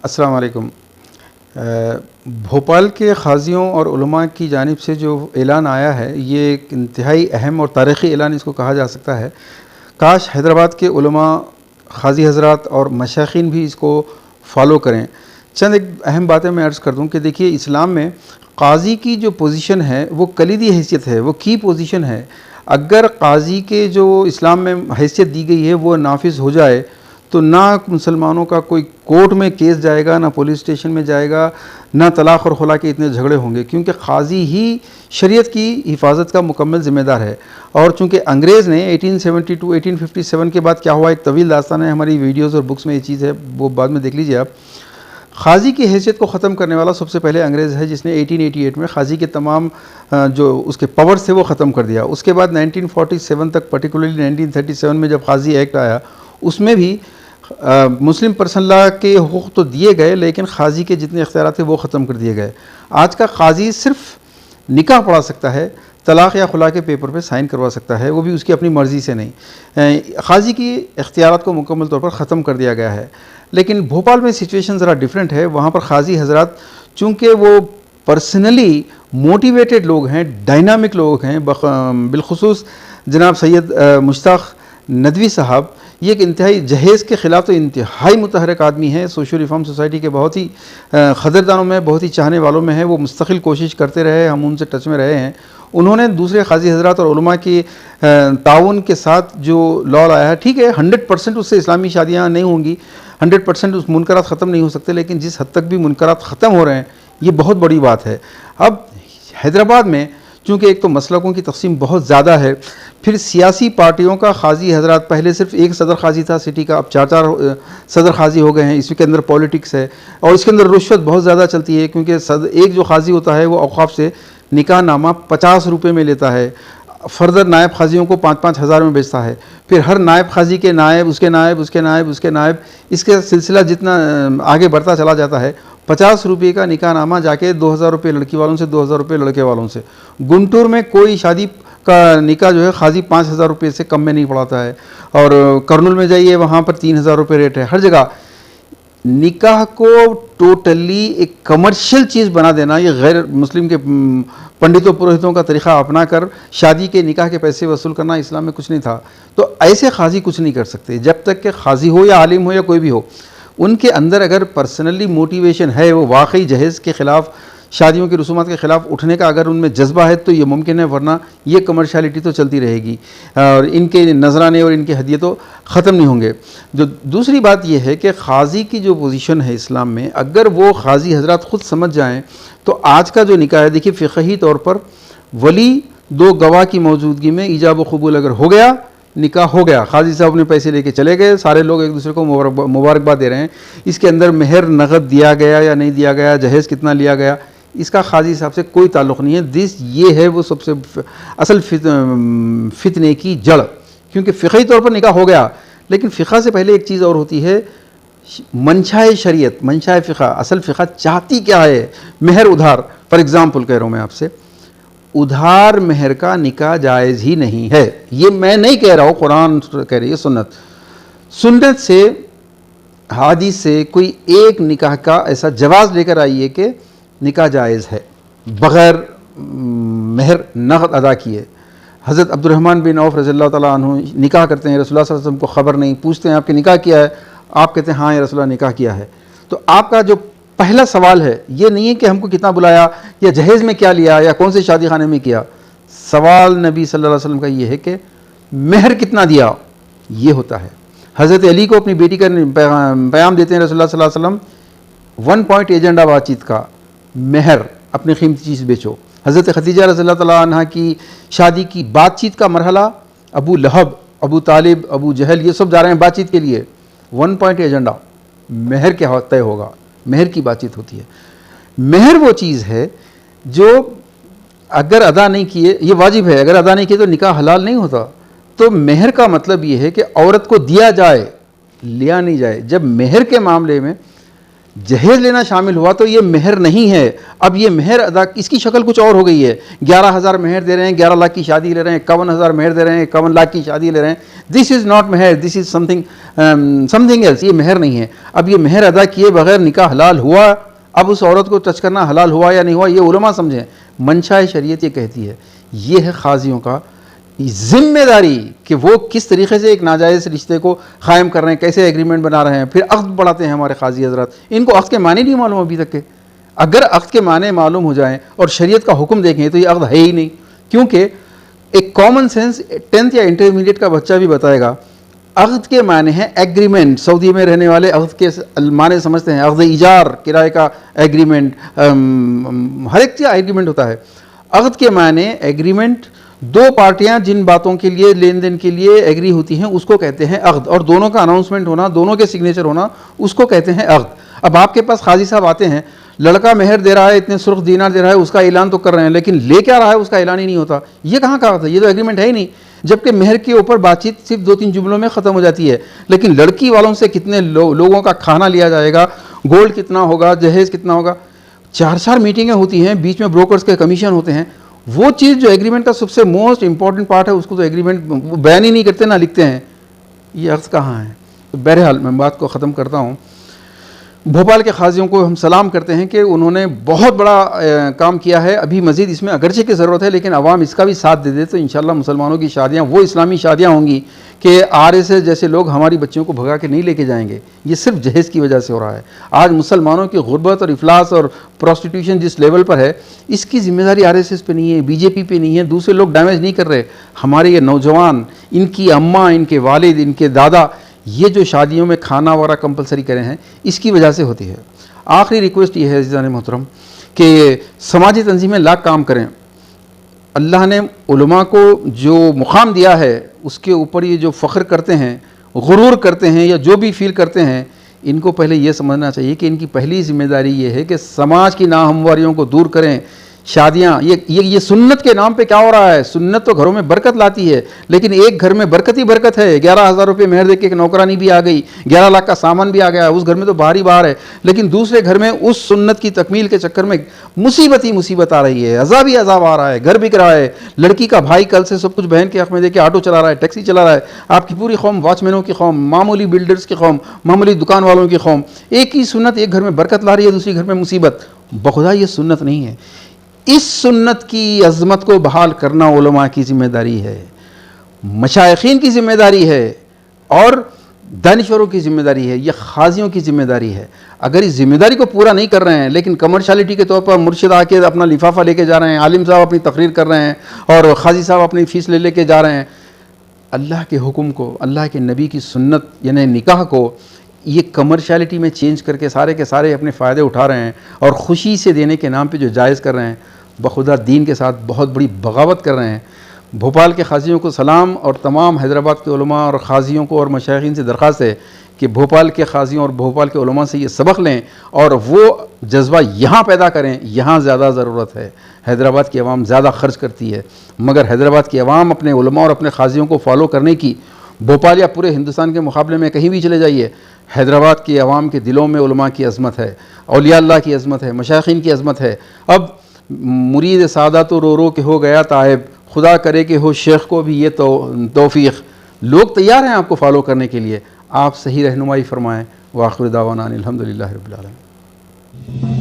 अस्सलाम वालेकुम। भोपाल के क़ाज़ियों और उलमा की जानिब से जो ऐलान आया है, ये एक इंतहाई अहम और तारीख़ी ऐलान इसको कहा जा सकता है। काश हैदराबाद के उलमा, क़ाज़ी हज़रात और मशाइख़ीन भी इसको फॉलो करें। चंद एक अहम बातें मैं अर्ज़ कर दूँ कि देखिए, इस्लाम में क़ाज़ी की जो पोजीशन है वो कलीदी हैसियत है, वो की पोजीशन है। अगर क़ाज़ी के जो इस्लाम में हैसियत दी गई है वो नाफिज़ हो जाए तो ना मुसलमानों का कोई कोर्ट में केस जाएगा, ना पुलिस स्टेशन में जाएगा, ना तलाक़ और खुला के इतने झगड़े होंगे, क्योंकि क़ाज़ी ही शरीयत की हिफाजत का मुकम्मल ज़िम्मेदार है। और चूँकि अंग्रेज़ ने 1872 1857 के बाद क्या हुआ, एक तवील दास्तान है, हमारी वीडियोज़ और बुक्स में ये चीज़ है, वो बाद में देख लीजिए आप। क़ाज़ी की हैसियत को ख़त्म करने वाला सबसे पहले अंग्रेज़ है, जिसने 1888 में क़ाज़ी के तमाम जो उसके पावर्स थे वो ख़त्म कर दिया। उसके बाद 1947 तक, पर्टिकुलरली 1937 में जब क़ाज़ी एक्ट आया, उसमें भी मुस्लिम पर्सन लॉ के हुकूक़ तो दिए गए, लेकिन क़ाज़ी के जितने इख्तियार थे वो ख़त्म कर दिए गए। आज का क़ाज़ी सिर्फ़ निकाह पढ़ा सकता है, तलाक़ या खुला के पेपर पे साइन करवा सकता है, वो भी उसकी अपनी मर्ज़ी से नहीं। क़ाज़ी की इख्तियारात को मुकम्मल तौर पर ख़त्म कर दिया गया है। लेकिन भोपाल में सिचुएशन ज़रा डिफरेंट है। वहाँ पर क़ाज़ी हज़रात चूँकि वो पर्सनली मोटिवेटेड लोग हैं, डायनामिक लोग हैं, बिलख़ुसूस जनाब सैयद मुश्ताक़ नदवी साहब, ये एक इंतहाई जहेज़ के ख़िलाफ़ तो इंतहाई मुतहरक आदमी हैं। सोशल रिफॉर्म सोसाइटी के बहुत ही क़दरदानों में, बहुत ही चाहने वालों में है। वो मुस्तक़िल कोशिश करते रहे, हम उनसे टच में रहे हैं। उन्होंने दूसरे क़ाज़ी हज़रात और उलमा के ताउन के साथ जो लॉ लाया है, ठीक है, 100% उससे इस्लामी शादियाँ नहीं होंगी, 100% उस मुनकरात ख़त्म नहीं हो सकते, लेकिन जिस हद तक भी मुनकरात ख़त्म हो रहे हैं, ये बहुत बड़ी बात है। अब हैदराबाद में चूँकि एक तो मसलकों की तक़सीम बहुत ज़्यादा है, फिर सियासी पार्टियों का क़ाज़ी हज़रात, पहले सिर्फ एक सदर क़ाज़ी था सिटी का, अब 4 सदर क़ाज़ी हो गए हैं। इसके अंदर पॉलिटिक्स है और इसके अंदर रुश्वत बहुत ज़्यादा चलती है, क्योंकि एक जो क़ाज़ी होता है वो औक़ाफ़ से निकाह नामा 50 रुपये में लेता है, फर्दर नायब क़ाज़ियों को 5-5 हज़ार में बेचता है, फिर हर नायब क़ाज़ी के नायब, उसके नायब, उसके नायब, उसके नायब, इसका सिलसिला जितना आगे बढ़ता चला जाता है। 50 रुपये का निकाह नामा जाके 2000 रुपये लड़की वालों से, 2000 रुपये लड़के वालों से। गुंटूर में कोई शादी का निकाह जो है क़ाज़ी 5000 रुपये से कम में नहीं पढ़ाता है, और कर्नूल में जाइए वहाँ पर 3000 रुपये रेट है। हर जगह निकाह को टोटली एक कमर्शियल चीज़ बना देना, ये गैर मुस्लिम के पंडितों पुरोहितों का तरीक़ा अपना कर शादी के निकाह के पैसे वसूल करना इस्लाम में कुछ नहीं था। तो ऐसे क़ाज़ी कुछ नहीं कर सकते जब तक कि क़ाज़ी हो या आलिम हो या कोई भी हो, उनके अंदर अगर पर्सनली मोटिवेशन है, वो वाकई जहेज़ के ख़िलाफ़, शादियों की रसूमात के ख़िलाफ़ उठने का अगर उनमें जज्बा है, तो ये मुमकिन है, वरना ये कमर्शियलिटी तो चलती रहेगी और इनके नजराने और इनकी हदियत तो ख़त्म नहीं होंगे। जो दूसरी बात यह है कि क़ाज़ी की जो पोजीशन है इस्लाम में, अगर वो क़ाज़ी हज़रात ख़ुद समझ जाएँ तो आज का जो निकाह है, देखिए फ़िक़ही तौर पर वली 2 गवाह की मौजूदगी में ईजाब व क़बूल अगर हो गया, निकाह हो गया, क़ाज़ी साहब ने पैसे लेके चले गए, सारे लोग एक दूसरे को मुबारकबाद दे रहे हैं। इसके अंदर मेहर नगद दिया गया या नहीं दिया गया, जहेज़ कितना लिया गया, इसका क़ाज़ी साहब से कोई ताल्लुक़ नहीं है। ये है वो सबसे असल फितने की जड़, क्योंकि फ़िक़ही तौर पर निकाह हो गया, लेकिन फ़िक़ा से पहले एक चीज़ और होती है, मंशाए शरीयत, मंशाए फ़िक़ा। असल फ़िक़ा चाहती क्या है? मेहर उधार। फॉर एग्ज़ाम्पल कह रहा हूँ मैं आपसे, उधार मेहर का निकाह जायज़ ही नहीं है। ये मैं नहीं कह रहा हूँ, कुरान कह रही है, सुन्नत से, हादीस से कोई एक निकाह का ऐसा जवाज़ लेकर आइए कि निकाह जायज़ है बग़ैर मेहर नक़द अदा किए। हज़रत अब्दुर्रहमान बिन औफ़ रज़ियल्लाहु तआला अन्हु निकाह करते हैं, रसूलुल्लाह सल्लल्लाहु अलैहि वसल्लम को ख़बर नहीं, पूछते हैं आपके निकाह किया है? आप कहते हैं हाँ या रसूलुल्लाह निकाह किया है। तो आपका जो पहला सवाल है ये नहीं है कि हमको कितना बुलाया या जहेज़ में क्या लिया या कौन से शादी खाने में किया। सवाल नबी सल्लल्लाहु अलैहि वसल्लम का ये है कि मेहर कितना दिया, ये होता है। हज़रत अली को अपनी बेटी का पैगाम देते हैं रसूलुल्लाह सल्लल्लाहु अलैहि वसल्लम, 1 पॉइंट एजेंडा बातचीत का, मेहर, अपनी कीमती चीज़ बेचो। हज़रत खदीजा रज़ियल्लाहु तआला अन्हा की शादी की बातचीत का मरहला, अबू लहब, अबू तालिब, अबू जहल, ये सब जा रहे हैं बातचीत के लिए, 1 पॉइंट एजेंडा, मेहर क्या तय होगा, मेहर की बातचीत होती है। मेहर वो चीज़ है जो अगर अदा नहीं किए, ये वाजिब है, अगर अदा नहीं किए तो निकाह हलाल नहीं होता। तो मेहर का मतलब ये है कि औरत को दिया जाए, लिया नहीं जाए। जब मेहर के मामले में जहेज़ लेना शामिल हुआ तो ये मेहर नहीं है। अब ये मेहर अदा, इसकी शक्ल कुछ और हो गई है। 11,000 मेहर दे रहे हैं, 11 लाख की शादी ले रहे हैं, 51,000 मेहर दे रहे हैं, 51 लाख की शादी ले रहे हैं। This is not Mehar, this is something else. ये मेहर नहीं है। अब ये मेहर अदा किए बगैर निकाह हलाल हुआ, अब उस औरत को टच करना हलाल हुआ या नहीं हुआ, ये उलमा समझें। मंशा शरीयत ये कहती है। ये है क़ाज़ियों का जिम्मेदारी कि वो किस तरीके से एक नाजायज़ रिश्ते को क़ायम कर रहे हैं, कैसे एग्रीमेंट बना रहे हैं। फिर अक़्द बढ़ाते हैं हमारे क़ाज़ी हज़रात, इनको अक़्द के माने नहीं मालूम अभी तक के। अगर अक़्द के माने मालूम हो जाएं और शरीयत का हुक्म देखें तो ये अक़्द है ही नहीं, क्योंकि एक कॉमन सेंस 10th या इंटरमीडिएट का बच्चा भी बताएगा। अक़्द के माने हैं एग्रीमेंट। सऊदी में रहने वाले अक़्द के माने समझते हैं अक़्द इजार, किराए का एग्रीमेंट, हर एक चीज़ एग्रीमेंट होता है। अक़्द के माने एग्रीमेंट, दो पार्टियां जिन बातों के लिए लेन देन के लिए एग्री होती हैं उसको कहते हैं अक़्द, और दोनों का अनाउंसमेंट होना, दोनों के सिग्नेचर होना, उसको कहते हैं अक़्द। अब आपके पास क़ाज़ी साहब आते हैं, लड़का मेहर दे रहा है, इतने सुर्ख दीनार दे रहा है, उसका ऐलान तो कर रहे हैं, लेकिन ले क्या रहा है उसका ऐलान ही नहीं होता। ये कहाँ का होता है? ये तो एग्रीमेंट है ही नहीं। जबकि मेहर के ऊपर बातचीत सिर्फ 2-3 जुमलों में ख़त्म हो जाती है, लेकिन लड़की वालों से कितने लोगों का खाना लिया जाएगा, गोल्ड कितना होगा, जहेज़ कितना होगा, 4-4 मीटिंगें होती हैं, बीच में ब्रोकर्स के कमीशन होते हैं। वो चीज़ जो एग्रीमेंट का सबसे मोस्ट इंपॉर्टेंट पार्ट है, उसको तो एग्रीमेंट बयान ही नहीं करते ना लिखते हैं। ये अक्स कहाँ है? तो बहरहाल मैं बात को ख़त्म करता हूँ। भोपाल के क़ाज़ियों को हम सलाम करते हैं कि उन्होंने बहुत बड़ा काम किया है। अभी मज़ीद इसमें अगरचे की ज़रूरत है, लेकिन अवाम इसका भी साथ दे दे तो इंशाअल्लाह मुसलमानों की शादियाँ वो इस्लामी शादियाँ होंगी कि RSS जैसे लोग हमारी बच्चियों को भगा के नहीं लेके जाएंगे। ये सिर्फ जहेज़ की वजह से हो रहा है। आज मुसलमानों की गुर्बत और इफलास और प्रोस्टिट्यूशन जिस लेवल पर है, इसकी ज़िम्मेदारी RSS पे नहीं है, BJP पे नहीं है, दूसरे लोग डैमेज नहीं कर रहे। हमारे ये नौजवान, इनकी अम्मा, इनके वालिद, इनके दादा, ये जो शादियों में खाना वगैरह कंपलसरी करे हैं, इसकी वजह से होती है। आखिरी रिक्वेस्ट ये है अज़ीज़ान मोहतरम कि समाजी तंजीमें लाख काम करें। अल्लाह ने उलमा को जो मुकाम दिया है उसके ऊपर ये जो फ़ख्र करते हैं, गुरूर करते हैं, या जो भी फील करते हैं, इनको पहले ये समझना चाहिए कि इनकी पहली ज़िम्मेदारी ये है कि समाज की नाहमवारियों को दूर करें। शादियाँ ये सुन्नत के नाम पे क्या हो रहा है? सुन्नत तो घरों में बरकत लाती है, लेकिन एक घर में बरकत ही बरकत है। 11,000 रुपये मेहर दे के एक नौकरानी भी आ गई, 11 लाख का सामान भी आ गया, उस घर में तो बाहर ही बाहर है। लेकिन दूसरे घर में उस सुन्नत की तकमील के चक्कर में मुसीबत ही मुसीबत आ रही है, अजाब ही अजाब आ रहा है, घर बिक रहा है। लड़की का भाई कल से सब कुछ बहन के हक़ में दे के ऑटो चला रहा है, टैक्सी चला रहा है। आपकी पूरी कौम वॉचमैनों की कौम, मामूली बिल्डर्स की कौम, मामूली दुकान वालों की कौम। एक ही सुन्नत एक घर में बरकत ला रही है, दूसरी घर में मुसीबत। बखुदा ये सुन्नत नहीं है। इस सुन्नत की अज़मत को बहाल करना उलमा की ज़िम्मेदारी है, मशाइखीन की ज़िम्मेदारी है, और दानिशवरों की ज़िम्मेदारी है, ये क़ाज़ियों की ज़िम्मेदारी है। अगर इस ज़िम्मेदारी को पूरा नहीं कर रहे हैं, लेकिन कमर्शियलिटी के तौर पर मुर्शिद आके अपना लिफाफा लेके जा रहे हैं, आलिम साहब अपनी तकरीर कर रहे हैं और क़ाज़ी साहब अपनी फ़ीस ले लेके जा रहे हैं, अल्लाह के हुक्म को, अल्लाह के नबी की सुन्नत यानी निकाह को ये कमर्शियलिटी में चेंज करके सारे के सारे अपने फ़ायदे उठा रहे हैं और ख़ुशी से देने के नाम पे जो जायज़ कर रहे हैं, बखुदा दीन के साथ बहुत बड़ी बगावत कर रहे हैं। भोपाल के क़ाज़ियों को सलाम, और तमाम हैदराबाद के उलमा और क़ाज़ियों को और मशाइखीन से दरख्वास्त है कि भोपाल के क़ाज़ियों और भोपाल के उलमा से ये सबक लें और वो जज्बा यहाँ पैदा करें। यहाँ ज़्यादा ज़रूरत है। हैदराबाद की आवाम ज़्यादा ख़र्च करती है, मगर हैदराबाद की आवाम अपने उलमा और अपने क़ाज़ियों को फॉलो करने की, भोपाल या पूरे हिंदुस्तान के मुकाबले में कहीं भी चले जाइए, हैदराबाद की आवाम के दिलों में उलमा की अज़मत है, औलिया अल्लाह की अज़मत है, मशाइखीन की अज़मत है। अब मुरीद सादा तो रो रो के हो गया ताइब, खुदा करे कि हो शेख को भी ये तौफ़ीक़। लोग तैयार हैं आपको फॉलो करने के लिए, आप सही रहनुमाई फरमाएँ। व आखिर दावाना अनिल हम्दुलिल्लाहि रब्बिल आलमीन।